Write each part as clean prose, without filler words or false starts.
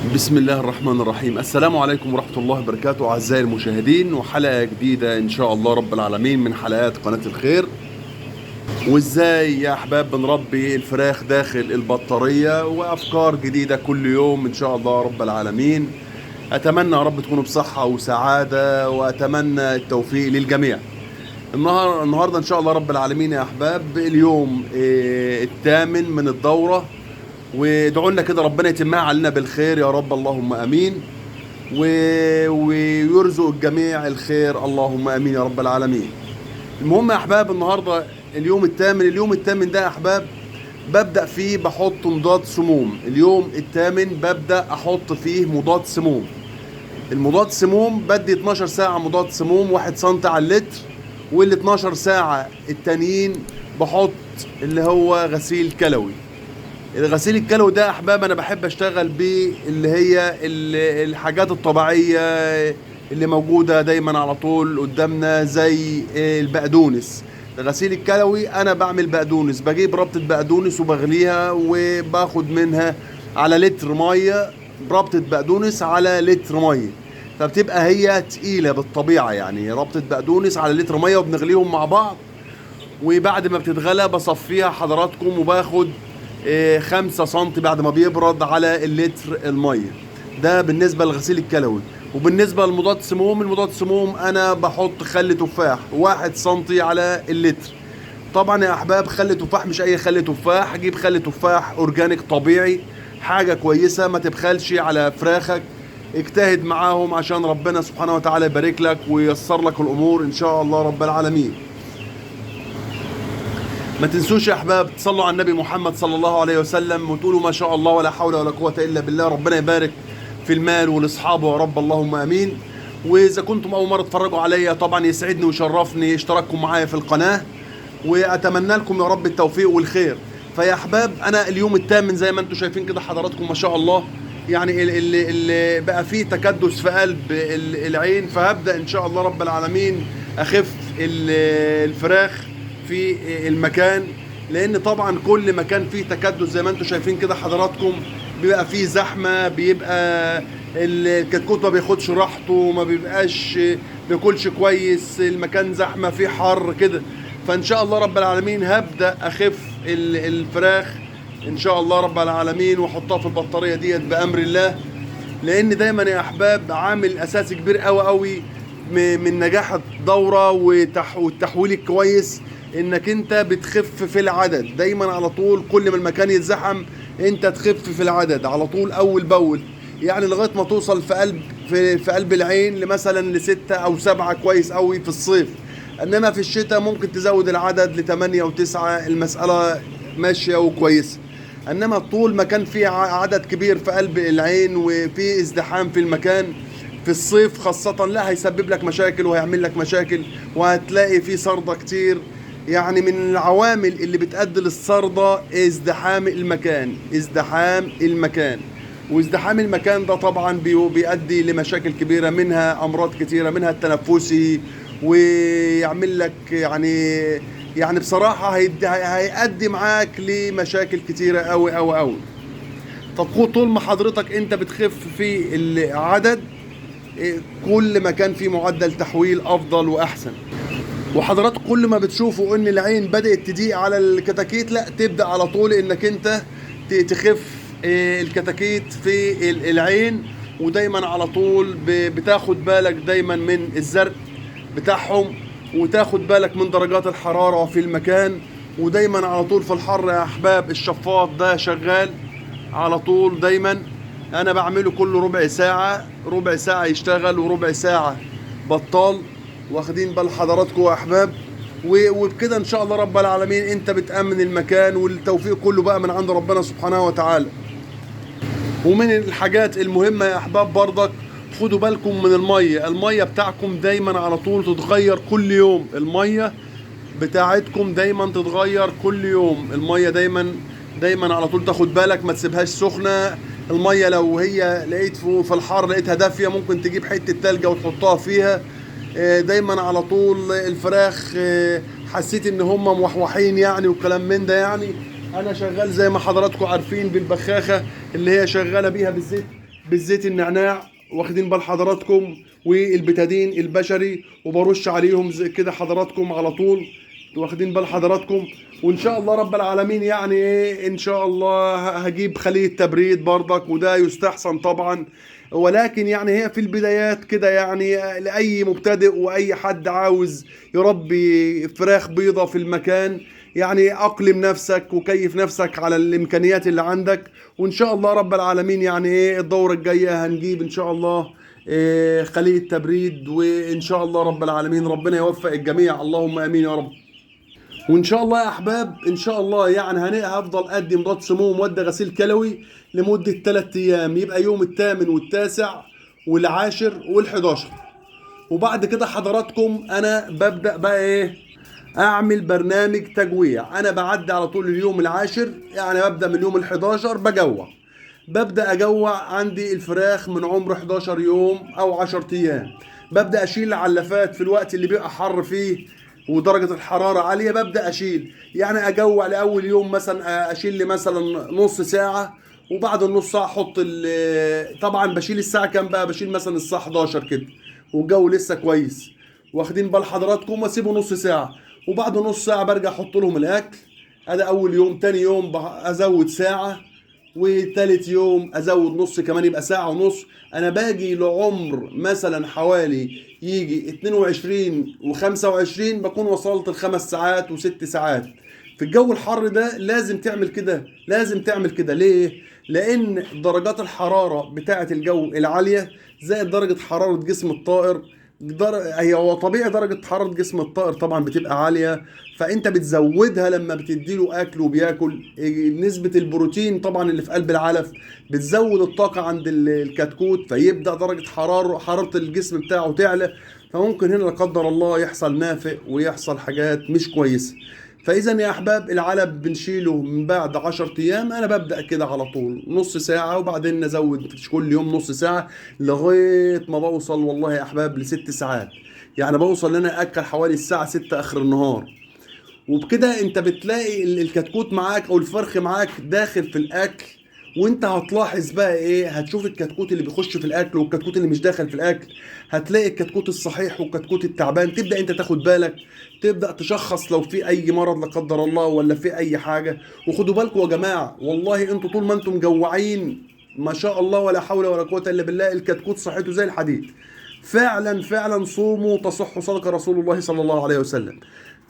بسم الله الرحمن الرحيم. السلام عليكم ورحمة الله وبركاته أعزائي المشاهدين، وحلقة جديدة إن شاء الله رب العالمين من حلقات قناة الخير. وإزاي يا أحباب بنربي الفراخ داخل البطارية، وأفكار جديدة كل يوم إن شاء الله رب العالمين. أتمنى يا رب تكونوا بصحة وسعادة، وأتمنى التوفيق للجميع. النهاردة إن شاء الله رب العالمين يا أحباب اليوم الثامن من الدورة، وادعوا لنا كده ربنا يتمها علينا بالخير يا رب، اللهم امين. ويرزق الجميع الخير، اللهم امين يا رب العالمين. المهم يا احباب النهارده اليوم الثامن ده يا احباب ببدا فيه بحط مضاد سموم. اليوم الثامن ببدا احط فيه مضاد سموم. المضاد سموم بدي 12 ساعه مضاد سموم 1 سم على اللتر، وال 12 ساعه التانيين بحط اللي هو غسيل كلوي. الغسيل الكلوي ده يا احباب انا بحب اشتغل بيه اللي هي الحاجات الطبيعيه اللي موجوده دايما على طول قدامنا، زي البقدونس. الغسيل الكلوي انا بعمل بقدونس، بجيب ربطه بقدونس وبغليها وباخد منها على لتر ميه، ربطه بقدونس على لتر ميه، فبتبقى هي تقيله بالطبيعه. يعني ربطه بقدونس على لتر ميه وبنغليهم مع بعض، وبعد ما بتتغلى بصفيها حضراتكم وباخد 5 سم بعد ما بيبرد على اللتر الميه. ده بالنسبه للغسيل الكلوي. وبالنسبه للمضاد سموم، المضاد سموم انا بحط خل تفاح 1 سم على اللتر. طبعا يا احباب خل تفاح مش اي خل تفاح، اجيب خل تفاح اورجانيك طبيعي، حاجه كويسه ما تبخلش على فراخك. اجتهد معاهم عشان ربنا سبحانه وتعالى يبارك لك وييسر لك الامور ان شاء الله رب العالمين. ما تنسوش يا احباب تصلوا على النبي محمد صلى الله عليه وسلم وتقولوا ما شاء الله ولا حول ولا قوة الا بالله. ربنا يبارك في المال والاصحاب يا رب، اللهم امين. واذا كنتم اول مرة تتفرجوا عليا طبعا يسعدني ويشرفني اشتراككم معايا في القناة، واتمنى لكم يا رب التوفيق والخير. فيا احباب انا اليوم الثامن زي ما انتم شايفين كده حضراتكم ما شاء الله، يعني اللي بقى فيه تكدس في قلب العين، فهبدأ ان شاء الله رب العالمين اخف الفراخ في المكان، لان طبعا كل مكان فيه تكدس زي ما انتم شايفين كده حضراتكم بيبقى فيه زحمه، بيبقى الكتكوت ما بياخدش راحته، ما بيبقاش بياكلش كويس، المكان زحمه فيه حر كده. فان شاء الله رب العالمين هبدا اخف الفراخ ان شاء الله رب العالمين واحطها في البطاريه ديت بامر الله، لان دايما يا احباب عامل اساسي كبير قوي قوي من نجاح الدوره والتحويل الكويس انك انت بتخف في العدد دايما على طول. كل ما المكان يتزحم انت تخف في العدد على طول اول باول، يعني لغايه ما توصل في قلب العين مثلا ل6 أو 7 كويس قوي في الصيف. انما في الشتاء ممكن تزود العدد ل8 و9، المساله ماشيه وكويسه. انما طول ما كان في عدد كبير في قلب العين وفي ازدحام في المكان في الصيف خاصة، لا هيسبب لك مشاكل وهيعمل لك مشاكل، وهتلاقي في صرده كتير. يعني من العوامل اللي بتؤدي للصرده ازدحام المكان. وازدحام المكان ده طبعا بيؤدي لمشاكل كبيرة، منها امراض كتيرة، منها التنفسي، ويعمل لك يعني بصراحة هيؤدي معاك لمشاكل كتيرة قوي قوي قوي. طب طول ما حضرتك انت بتخف في العدد كل ما كان في معدل تحويل افضل واحسن. وحضراتكم كل ما بتشوفوا ان العين بدأت تضيق على الكتاكيت، لا تبدأ على طول انك انت تخف الكتاكيت في العين. ودايما على طول بتاخد بالك دايما من الزرق بتاعهم، وتاخد بالك من درجات الحرارة في المكان. ودايما على طول في الحر يا احباب الشفاط ده شغال على طول دايما، انا بعمله كل ربع ساعة يشتغل وربع ساعة بطال. واخدين بال حضراتكم يا احباب؟ وبكده ان شاء الله رب العالمين انت بتأمن المكان، والتوفيق كله بقى من عند ربنا سبحانه وتعالى. ومن الحاجات المهمة يا احباب برضك خدوا بالكم من المية بتاعكم دايما على طول تتغير كل يوم. المية بتاعتكم دايما تتغير كل يوم، المية دايما على طول تاخد بالك ما تسيبهاش سخنة. المية لو هي لقيت في الحر لقيتها دافية ممكن تجيب حتة تلجة وتحطها فيها. دايما على طول الفراخ حسيت ان هم موحوحين يعني وكلام من ده، يعني انا شغال زي ما حضراتكم عارفين بالبخاخة اللي هي شغالة بيها بالزيت بالزيت النعناع، واخدين بال حضراتكم، والبتادين البشري، وبرش عليهم زي كده حضراتكم على طول، واخدين بال حضراتكم. وان شاء الله رب العالمين يعني ايه، ان شاء الله هجيب خلية تبريد برضك، وده يستحسن طبعا. ولكن يعني هي في البدايات كده يعني لاي مبتدئ واي حد عاوز يربي فراخ بيضة في المكان، يعني اقلم نفسك وكيف نفسك على الامكانيات اللي عندك. وان شاء الله رب العالمين يعني ايه الدورة الجاية هنجيب ان شاء الله خلية تبريد، وان شاء الله رب العالمين ربنا يوفق الجميع، اللهم امين يا رب. وان شاء الله يا احباب ان شاء الله يعني هفضل ادي مضاد سموم ومواد غسيل كلوي لمده 3 ايام، يبقى يوم الثامن والتاسع والعاشر وال11. وبعد كده حضراتكم انا ببدا بقى ايه، اعمل برنامج تجويع. انا بعدي على طول اليوم العاشر، يعني ببدا من اليوم ال11 بجوع. ببدا اجوع عندي الفراخ من عمر 11 يوم او 10 ايام. ببدا اشيل العلافات في الوقت اللي بيبقى حر فيه ودرجة الحرارة عالية، ببدأ أشيل. يعني أجوع لأول يوم مثلا أشيل لي مثلا نص ساعة، وبعد النص ساعة أحط طبعا بشيل الساعة كام بقى، بشيل مثلا الساعة 11 كده والجو لسه كويس، واخدين بال حضراتكم، واسيبه نص ساعة. وبعد نص ساعة برجع أحط لهم الأكل. هذا أول يوم. تاني يوم أزود ساعة، وتالت يوم ازود نص كمان، يبقى ساعة ونص. انا باجي لعمر مثلا حوالي يجي 22 و25 بكون وصلت الخمس ساعات وست ساعات. في الجو الحر ده لازم تعمل كده، لازم تعمل كده. ليه؟ لان درجات الحرارة بتاعة الجو العالية زائد درجة حرارة جسم الطائر، هي هو طبيعي درجة حرارة جسم الطائر طبعا بتبقى عالية، فانت بتزودها لما بتديله اكل وبياكل. نسبة البروتين طبعا اللي في قلب العلف بتزود الطاقة عند الكتكوت، فيبدأ درجة حرارة الجسم بتاعه تعلى، فممكن هنا لا قدر الله يحصل نافق ويحصل حاجات مش كويسة. فاذا يا احباب العلب بنشيله من بعد 10 ايام. انا ببدا كده على طول نص ساعه، وبعدين نزود كل يوم نص ساعه لغايه ما بوصل والله يا احباب ل6 ساعات. يعني بوصل ان انا اكل حوالي الساعه 6 اخر النهار. وبكده انت بتلاقي الكتكوت معاك او الفرخ معاك داخل في الاكل. وانت هتلاحظ بقى ايه، هتشوف الكتكوت اللي بيخش في الاكل والكتكوت اللي مش داخل في الاكل. هتلاقي الكتكوت الصحيح والكتكوت التعبان، تبدا انت تاخد بالك، تبدا تشخص لو في اي مرض لا قدر الله ولا في اي حاجه. وخدوا بالكم يا جماعه، والله انتوا طول ما انتم مجوعين ما شاء الله ولا حول ولا قوه الا بالله، الكتكوت صحته زي الحديد. فعلا فعلا صوموا تصحوا، صدق رسول الله صلى الله عليه وسلم.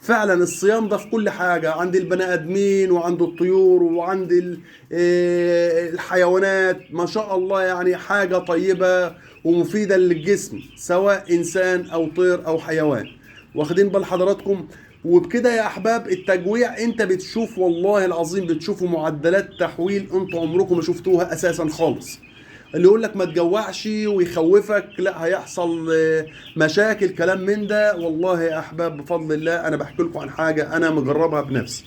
فعلا الصيام ده في كل حاجة، عند البني آدمين وعند الطيور وعند الحيوانات، ما شاء الله يعني حاجة طيبة ومفيدة للجسم سواء إنسان أو طير أو حيوان، واخدين بال حضراتكم. وبكده يا أحباب التجويع أنت بتشوف والله العظيم بتشوفوا معدلات تحويل أنتوا عمركم ما شفتوها أساسا خالص. اللي يقول لك ما تجوعش ويخوفك لا هيحصل مشاكل كلام من ده، والله يا احباب بفضل الله انا بحكي لكم عن حاجه انا مجربها بنفسي.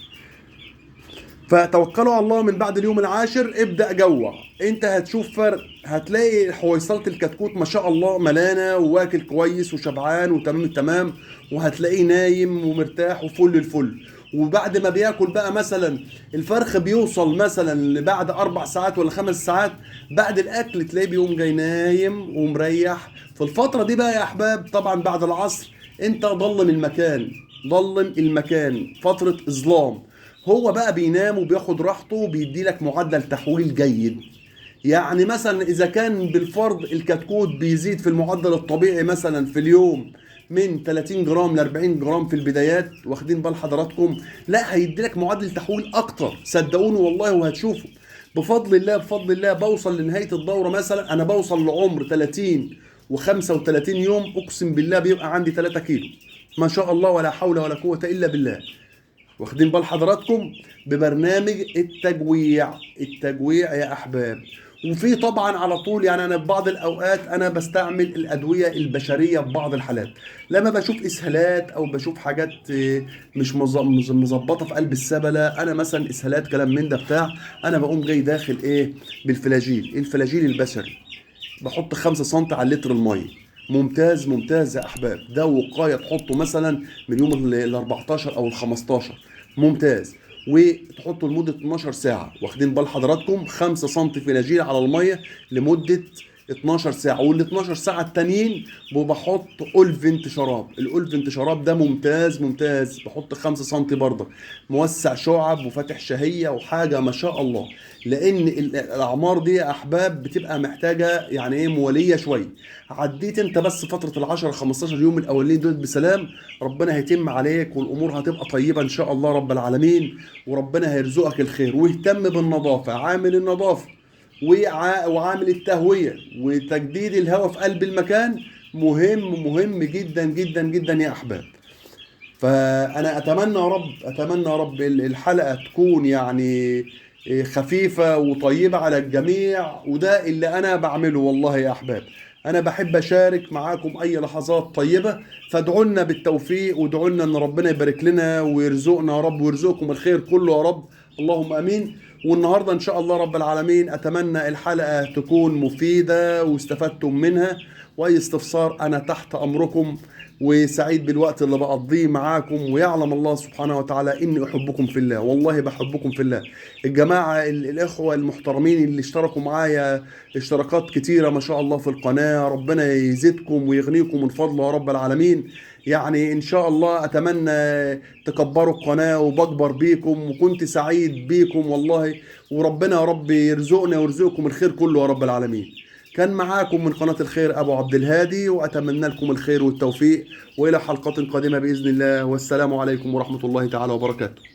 فتوكلوا على الله، من بعد اليوم العاشر ابدا جوع. انت هتشوف فرق، هتلاقي حويصله الكتكوت ما شاء الله ملانه وواكل كويس وشبعان وتمام التمام، وهتلاقيه نايم ومرتاح وفل الفل. وبعد ما بياكل بقى مثلا الفرخ بيوصل مثلا بعد 4 ساعات ولا 5 ساعات بعد الاكل تلاقيه بيقوم جاي نايم ومريح. في الفتره دي بقى يا احباب طبعا بعد العصر انت ضلم المكان، ضلم المكان فتره اظلام. هو بقى بينام وبياخد راحته وبيدي لك معدل تحويل جيد. يعني مثلا اذا كان بالفرض الكتكوت بيزيد في المعدل الطبيعي مثلا في اليوم من 30 جرام ل 40 جرام في البدايات، واخدين بال حضراتكم، لا هيدي لك معدل تحويل اكتر صدقوني والله وهتشوفوا بفضل الله. بفضل الله بوصل لنهايه الدوره مثلا انا بوصل لعمر 30 و35 يوم، اقسم بالله بيبقى عندي 3 كيلو ما شاء الله ولا حول ولا قوه الا بالله، واخدين بال حضراتكم، ببرنامج التجويع. التجويع يا احباب. وفي طبعا على طول يعني انا في بعض الاوقات انا بستعمل الادويه البشريه في بعض الحالات لما بشوف اسهالات او بشوف حاجات مش مظبطه في قلب السبله، انا مثلا اسهالات كلام من ده بتاع، انا بقوم جاي داخل ايه بالفلاجيل، الفلاجيل البشري، بحط 5 سم على اللتر الميه. ممتاز ممتاز يا احباب، ده وقايه تحطه مثلا من يوم ال 14 او ال 15، ممتاز. وتحطه لمده 12 ساعه. واخدين بال حضراتكم؟ 5 سم فناجيل على الميه لمده 12 ساعه. وال 12 ساعه التانيين بحط اولفنت شراب. الاولفنت شراب ده ممتاز ممتاز، بحط 5 سم برضه، موسع شعب وفاتح شهيه وحاجه ما شاء الله. لان الاعمار دي يا احباب بتبقى محتاجه يعني ايه مواليه شويه. عديت انت بس فتره ال 10 15 يوم الاولين دول بسلام، ربنا هيتم عليك والامور هتبقى طيبه ان شاء الله رب العالمين، وربنا هيرزقك الخير. واهتم بالنظافه، عامل النظافه وعامل التهويه وتجديد الهواء في قلب المكان مهم مهم جدا جدا جدا يا احباب. فانا اتمنى يا رب الحلقه تكون يعني خفيفه وطيبه على الجميع، وده اللي انا بعمله والله يا احباب. انا بحب اشارك معاكم اي لحظات طيبه، فادعوا لنا بالتوفيق وادعوا لنا ان ربنا يبارك لنا ويرزقنا يا رب ويرزقكم الخير كله يا رب، اللهم امين. والنهارده ان شاء الله رب العالمين اتمنى الحلقه تكون مفيده واستفدتم منها. واي استفسار انا تحت امركم، وسعيد بالوقت اللي بقضيه معاكم. ويعلم الله سبحانه وتعالى اني احبكم في الله، والله بحبكم في الله. الجماعه الاخوه المحترمين اللي اشتركوا معايا اشتراكات كتيره ما شاء الله في القناه، ربنا يزيدكم ويغنيكم من فضله يا رب العالمين. يعني ان شاء الله اتمنى تكبروا القناه وبكبر بيكم، وكنت سعيد بيكم والله. وربنا يا رب يرزقنا ويرزقكم الخير كله يا رب العالمين. كان معاكم من قناة الخير أبو عبد الهادي، وأتمنى لكم الخير والتوفيق، وإلى حلقات قادمة بإذن الله، والسلام عليكم ورحمة الله تعالى وبركاته.